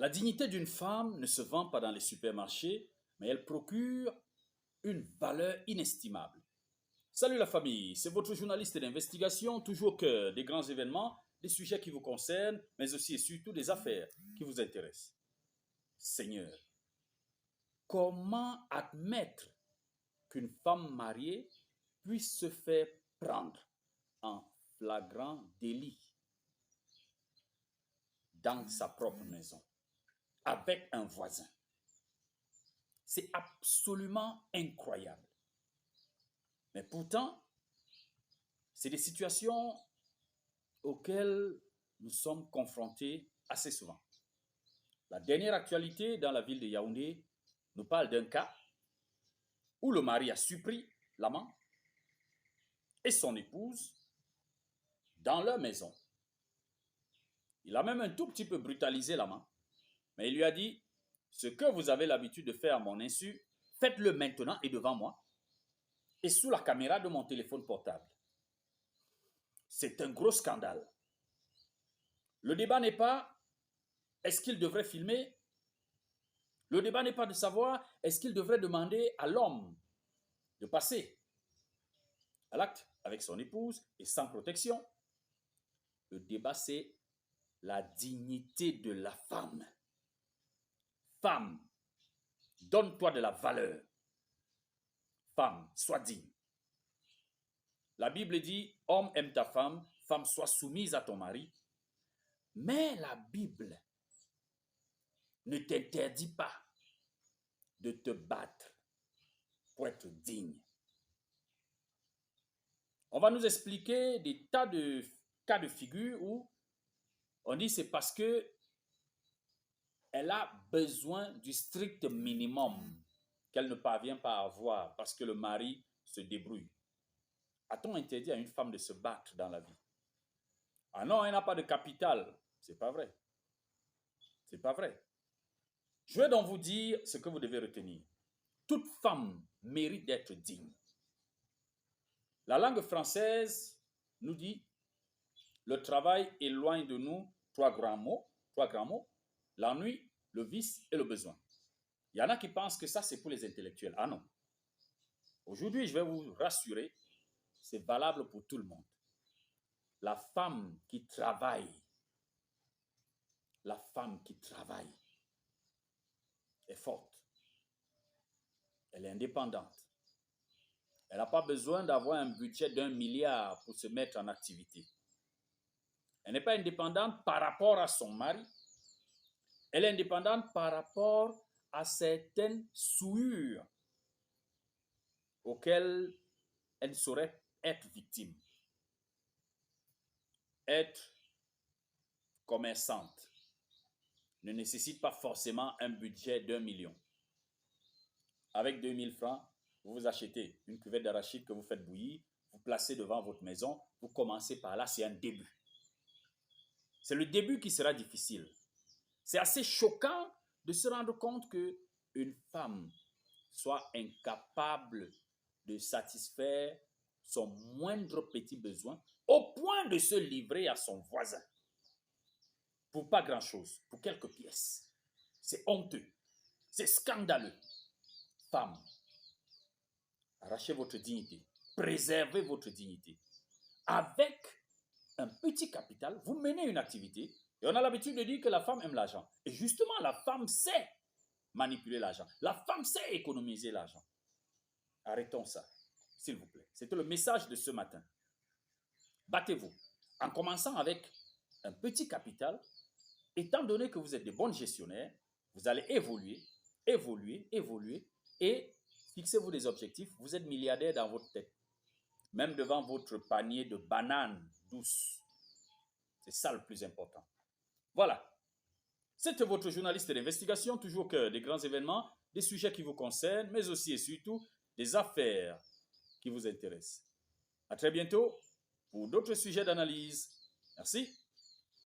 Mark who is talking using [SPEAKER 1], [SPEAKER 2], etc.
[SPEAKER 1] La dignité d'une femme ne se vend pas dans les supermarchés, mais elle procure une valeur inestimable. Salut la famille, c'est votre journaliste d'investigation, toujours au cœur des grands événements, des sujets qui vous concernent, mais aussi et surtout des affaires qui vous intéressent. Seigneur, comment admettre qu'une femme mariée puisse se faire prendre en flagrant délit dans sa propre maison, avec un voisin? C'est absolument incroyable. Mais pourtant, c'est des situations auxquelles nous sommes confrontés assez souvent. La dernière actualité dans la ville de Yaoundé nous parle d'un cas où le mari a surpris l'amant et son épouse dans leur maison. Il a même un tout petit peu brutalisé l'amant, mais il lui a dit: ce que vous avez l'habitude de faire à mon insu, faites-le maintenant et devant moi, et sous la caméra de mon téléphone portable. C'est un gros scandale. Le débat n'est pas est-ce qu'il devrait filmer. Le débat n'est pas de savoir est-ce qu'il devrait demander à l'homme de passer à l'acte avec son épouse et sans protection. Le débat, c'est la dignité de la femme. Femme, donne-toi de la valeur. Femme, sois digne. La Bible dit, homme, aime ta femme, femme, sois soumise à ton mari. Mais la Bible ne t'interdit pas de te battre pour être digne. On va nous expliquer des tas de cas de figure où on dit c'est parce que elle a besoin du strict minimum qu'elle ne parvient pas à avoir parce que le mari se débrouille. A-t-on interdit à une femme de se battre dans la vie? Ah non, elle n'a pas de capital. C'est pas vrai. C'est pas vrai. Je vais donc vous dire ce que vous devez retenir. Toute femme mérite d'être digne. La langue française nous dit: le travail éloigne de nous trois grands mots, l'ennui, le vice et le besoin. Il y en a qui pensent que ça, c'est pour les intellectuels. Ah non. Aujourd'hui, je vais vous rassurer, c'est valable pour tout le monde. La femme qui travaille est forte. Elle est indépendante. Elle n'a pas besoin d'avoir un budget d'1 milliard pour se mettre en activité. Elle n'est pas indépendante par rapport à son mari. Elle est indépendante par rapport à certaines souillures auxquelles elle saurait être victime. Être commerçante ne nécessite pas forcément un budget d'1 million. Avec 2000 francs, vous vous achetez une cuvette d'arachide que vous faites bouillir, vous placez devant votre maison, vous commencez par là, c'est un début. C'est le début qui sera difficile. C'est assez choquant de se rendre compte qu'une femme soit incapable de satisfaire son moindre petit besoin au point de se livrer à son voisin. Pour pas grand-chose, pour quelques pièces. C'est honteux, c'est scandaleux. Femme, arrachez votre dignité, préservez votre dignité. Avec un petit capital, vous menez une activité et on a l'habitude de dire que la femme aime l'argent. Et justement, la femme sait manipuler l'argent. La femme sait économiser l'argent. Arrêtons ça, s'il vous plaît. C'était le message de ce matin. Battez-vous en commençant avec un petit capital. Étant donné que vous êtes des bons gestionnaires, vous allez évoluer et fixez-vous des objectifs. Vous êtes milliardaire dans votre tête, même devant votre panier de bananes douces. C'est ça le plus important. Voilà. C'était votre journaliste d'investigation, toujours au cœur des grands événements, des sujets qui vous concernent, mais aussi et surtout des affaires qui vous intéressent. À très bientôt pour d'autres sujets d'analyse. Merci.